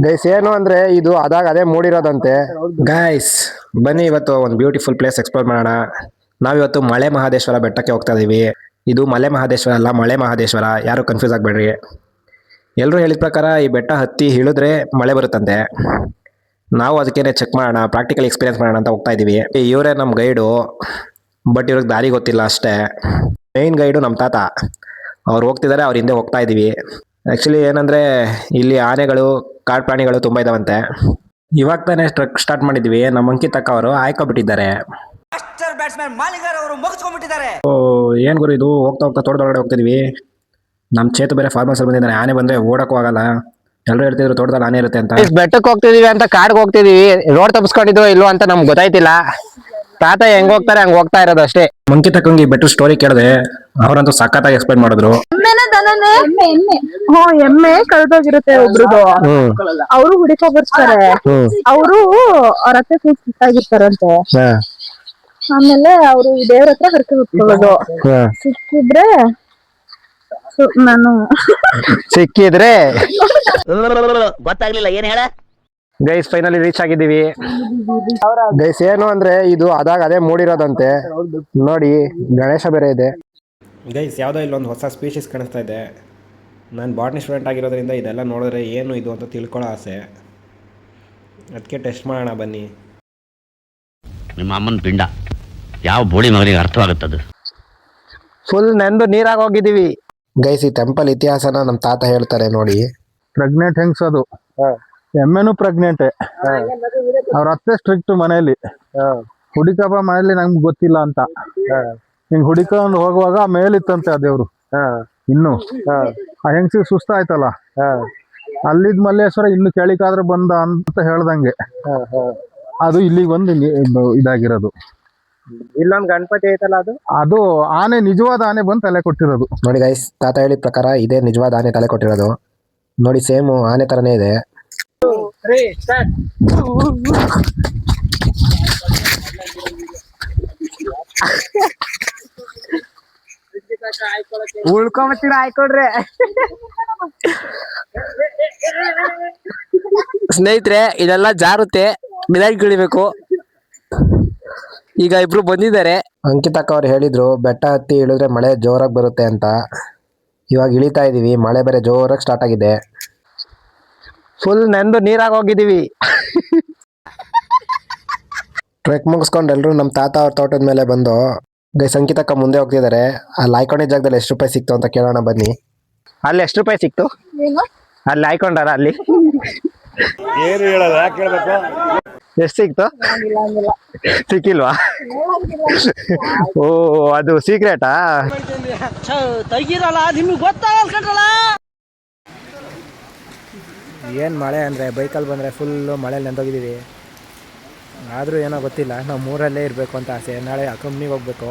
Guys ಏನು ಅಂದ್ರೆ ಇದು ಅದಾಗ ಅದೇ ಮೂಡಿರೋದಂತೆ. ಗೈಸ್ ಬನ್ನಿ ಇವತ್ತು ಒಂದು ಬ್ಯೂಟಿಫುಲ್ ಪ್ಲೇಸ್ ಎಕ್ಸ್ಪ್ಲೋರ್ ಮಾಡೋಣ. ನಾವಿವತ್ತು ಮಲೆ ಮಹದೇಶ್ವರ ಬೆಟ್ಟಕ್ಕೆ ಹೋಗ್ತಾ ಇದೀವಿ. ಇದು ಮಲೆ ಮಹದೇಶ್ವರ ಅಲ್ಲ, ಮಳೆ ಮಹದೇಶ್ವರ. ಯಾರು ಕನ್ಫ್ಯೂಸ್ ಆಗಬೇಡ್ರಿ. ಎಲ್ಲರೂ ಹೇಳಿದ ಪ್ರಕಾರ ಈ ಬೆಟ್ಟ ಹತ್ತಿ ಇಳಿದ್ರೆ ಮಳೆ ಬರುತ್ತಂತೆ. ನಾವು ಅದಕ್ಕೇನೆ ಚೆಕ್ ಮಾಡೋಣ, ಪ್ರಾಕ್ಟಿಕಲ್ ಎಕ್ಸ್ಪೀರಿಯನ್ಸ್ ಮಾಡೋಣ ಅಂತ ಹೋಗ್ತಾ ಇದೀವಿ. ಇವರೇ ನಮ್ಮ ಗೈಡು, ಬಟ್ ಇವ್ರಿಗೆ ದಾರಿ ಗೊತ್ತಿಲ್ಲ ಅಷ್ಟೇ. ಮೇನ್ ಗೈಡು ನಮ್ಮ ತಾತ, ಅವ್ರು ಹೋಗ್ತಿದ್ದಾರೆ, ಅವ್ರ ಹಿಂದೆ ಹೋಗ್ತಾ ಇದೀವಿ. ಆ್ಯಕ್ಚುಲಿ ಏನಂದರೆ ಇಲ್ಲಿ ಆನೆಗಳು, ಕಾಡು ಪ್ರಾಣಿಗಳು ತುಂಬ ಇದಾವಂತೆ. ಇವಾಗ ತಾನೇ ಟ್ರಕ್ ಸ್ಟಾರ್ಟ್ ಮಾಡಿದ್ವಿ. ನಮ್ಮ ಅಂಕಿತ್ ಅಕ್ಕ ಅವರು ಆಯ್ಕೊಬಿಟ್ಟಿದ್ದಾರೆ. ಓ ಏನು ಗುರು ಇದು, ಹೋಗ್ತಾ ಹೋಗ್ತಾ ತೋಟದೊಳಗಡೆ ಹೋಗ್ತಿದ್ವಿ. ನಮ್ಮ ಚೇತು ಬೇರೆ ಫಾರ್ಮರ್ಸ್ ಬಂದಿದ್ದಾನೆ. ಆನೆ ಬಂದರೆ ಓಡಕ್ಕೂ ಆಗಲ್ಲ. ಎಲ್ಲರೂ ಹೇಳ್ತಿದ್ರು ತೋಟದಲ್ಲಿ ಆನೆ ಇರುತ್ತೆ ಅಂತ. ಬೆಟ್ಟಕ್ಕೆ ಹೋಗ್ತಿದೀವಿ ಅಂತ ಕಾಡ್ಗೆ ಹೋಗ್ತಿದೀವಿ. ರೋಡ್ ತಪ್ಪಿಸ್ಕೊಂಡಿದ್ವು ಇಲ್ವೋ ಅಂತ ನಮ್ಗೆ ಗೊತ್ತಾಯ್ತಿಲ್ಲ. ತಾತ ಹೆಂಗ್ ಹೋಗ್ತಾರೆ ಹಂಗ್ ಹೋಗ್ತಾ ಇರೋದು ಅಷ್ಟೇ. ಮಂಕಿ ತಕ್ಕಂಗೆ ಬೆಟ್ಟ ಸ್ಟೋರಿ ಕೇಳಿದೆ, ಅವರಂತೂ ಸಖತ್ತಾಗಿ ಎಕ್ಸ್ಪ್ಲೈನ್ ಮಾಡಿದ್ರು. ಎಮ್ಮೆ ಕಳೆದೋಗಿರುತ್ತೆ ಒಬ್ರದು, ಅವರು ಹುಡುಕ ಬರ್ಸ್ತಾರೆ. ಅವರು ಅವ್ರ ಹತ್ರ ಸಿಕ್ಕಾಗಿರ್ತಾರಂತೆ. ಆಮೇಲೆ ಅವರು ದೇವ್ರ ಹತ್ರ ಹರಕೆ ಹೊತ್ಕೊಳ್ಳೋದು. ಸಿಕ್ಕಿದ್ರೆ ನಾನು ಸಿಕ್ಕಿದ್ರೆ ಗೊತ್ತಾಗ್ಲಿಲ್ಲ, ಏನ್ ಹೇಳ. ಗೈಸ್ ಫೈನಲಿ ರೀಚ್ ಆಗಿದ್ದೀವಿ. ಗೈಸ್ ಏನು ಅಂದ್ರೆ ಇದು ಅದಾಗ ಅದೇ ಮೂಡಿರೋದಂತೆ. ನೋಡಿ ಗಣೇಶ ಬೇರೆ ಇದೆ. ಗೈಸ್ ಯಾವುದೋ ಇಲ್ಲೊಂದು ಹೊಸ ಸ್ಪೀಶೀಸ್ ಕಾಣಿಸ್ತಾ ಇದೆ. ನಾನು ಬಾಟ್ನಿ ಸ್ಟೂಡೆಂಟ್ ಆಗಿರೋದ್ರಿಂದ ಇದೆಲ್ಲ ನೋಡಿದ್ರೆ ಏನು ಇದು ಅಂತ ತಿಳ್ಕೊಳ್ಳೋ ಆಸೆ. ಅದಕ್ಕೆ ಟೆಸ್ಟ್ ಮಾಡೋಣ ಬನ್ನಿ. ನಿಮ್ಮ ಅಮ್ಮನ ಪಿಂಡ ಯಾವ ಬೋಳಿ ಮಗನಿಗೆ ಅರ್ಥವಾಗುತ್ತದು. ಫುಲ್ ನೆಂದು ನೀರಾಗ ಹೋಗಿದ್ದೀವಿ. ಗೈಸ್ ಈ ಟೆಂಪಲ್ ಇತಿಹಾಸನ ನಮ್ಮ ತಾತ ಹೇಳ್ತಾರೆ ನೋಡಿ. ಪ್ರೆಗ್ನೆಂಟ್ ಹೆಂಗ್ಸದು, ಎಮ್ಮೆನು ಪ್ರೆಗ್ನೆಂಟೆ. ಅವ್ರ ಅತ್ತೆ ಸ್ಟ್ರಿಕ್ಟ್ ಮನೆಯಲ್ಲಿ. ಹುಡುಕಪ್ಪ ಮನೇಲಿ ನಂಗೆ ಗೊತ್ತಿಲ್ಲ ಅಂತ ಹಿಂಗ್ ಹುಡುಕೊಂಡು ಹೋಗುವಾಗ ಮೇಲಿತ್ತಂತೆ ಆ ದೇವ್ರು. ಇನ್ನು ಆ ಹೆಂಗ್ಸಿಗೆ ಸುಸ್ತ ಆಯ್ತಲ್ಲ, ಅಲ್ಲಿದ್ ಮಲ್ಲೇಶ್ವರ ಇನ್ನು ಕೆಳಿಕಾದ್ರೆ ಬಂದ ಅಂತ ಹೇಳ್ದಂಗೆ ಅದು ಇಲ್ಲಿಗೆ ಬಂದು ಇದಾಗಿರೋದು. ಇಲ್ಲೊಂದು ಗಣಪತಿ ಐತಲ್ಲ, ಅದು ಆನೆ, ನಿಜವಾದ ಆನೆ ಬಂದು ತಲೆ ಕೊಟ್ಟಿರೋದು. ನೋಡಿ ಗೈಸ್, ತಾತ ಹೇಳಿದ ಪ್ರಕಾರ ಇದೇ ನಿಜವಾದ ಆನೆ ತಲೆ ಕೊಟ್ಟಿರೋದು. ನೋಡಿ ಸೇಮ್ ಆನೆ ತರನೇ ಇದೆ. ಉಳ್ಕೊಂಬತ್ತೀರ ಆಯ್ಕೊಡ್ರೆ. ಸ್ನೇಹಿತರೆ ಇದೆಲ್ಲ ಜಾರುತ್ತೆ, ಮಿದಾಗಿ ಗಿಳಿಬೇಕು. ಈಗ ಇಬ್ರು ಬಂದಿದ್ದಾರೆ. ಅಂಕಿತಕ್ಕ ಅವ್ರು ಹೇಳಿದ್ರು ಬೆಟ್ಟ ಹತ್ತಿ ಇಳಿದ್ರೆ ಮಳೆ ಜೋರಾಗಿ ಬರುತ್ತೆ ಅಂತ. ಇವಾಗ ಇಳಿತಾ ಇದೀವಿ, ಮಳೆ ಬೇರೆ ಜೋರಾಗಿ ಸ್ಟಾರ್ಟ್ ಆಗಿದೆ. ಫುಲ್ ನೆಂದು ನೀರಾಗ ಹೋಗಿದ್ದೀವಿ. ಟ್ರೆಕ್ ಮುಗಿಸ್ಕೊಂಡು ಎಲ್ಲರೂ ನಮ್ಮ ತಾತ ಅವ್ರ ತೋಟದ ಮೇಲೆ ಬಂದು ಗೈಸ್ ಅಂಕಿತಕ್ಕ ಮುಂದೆ ಹೋಗ್ತಿದ್ದಾರೆ. ಅಲ್ಲಿ ಆಯ್ಕೊಂಡಿದ್ದ ಜಾಗದಲ್ಲಿ ಎಷ್ಟು ರೂಪಾಯಿ ಸಿಕ್ತು ಅಂತ ಕೇಳೋಣ ಬನ್ನಿ. ಅಲ್ಲಿ ಎಷ್ಟು ರೂಪಾಯಿ ಸಿಕ್ತು? ಅಲ್ಲಿ ಆಯ್ಕೊಂಡಾರ ಅಲ್ಲಿ ಏನು ಹೇಳಲ್ಲ, ಯಾಕೆ ಹೇಳ್ಬೇಕು? ಎಷ್ಟು ಸಿಕ್ತು? ಸಿಕ್ಕಿಲ್ವಾ? ಓ ಅದು ಸೀಕ್ರೆಟಾ? ತೆಗಿರಲ್ಲ, ನಿಮ್ಗೆ ಗೊತ್ತಾಗಲ್ಲ. ಏನು ಮಳೆ ಅಂದರೆ ಬೈಕಲ್ಲಿ ಬಂದರೆ ಫುಲ್ಲು ಮಳೆಯಲ್ಲಿ ನೆಂದೋಗಿದ್ದೀವಿ. ಆದರೂ ಏನೋ ಗೊತ್ತಿಲ್ಲ, ನಾವು ಮೂರಲ್ಲೇ ಇರಬೇಕು ಅಂತ ಆಸೆ. ನಾಳೆ ಕಂಪ್ನಿಗೆ ಹೋಗ್ಬೇಕು.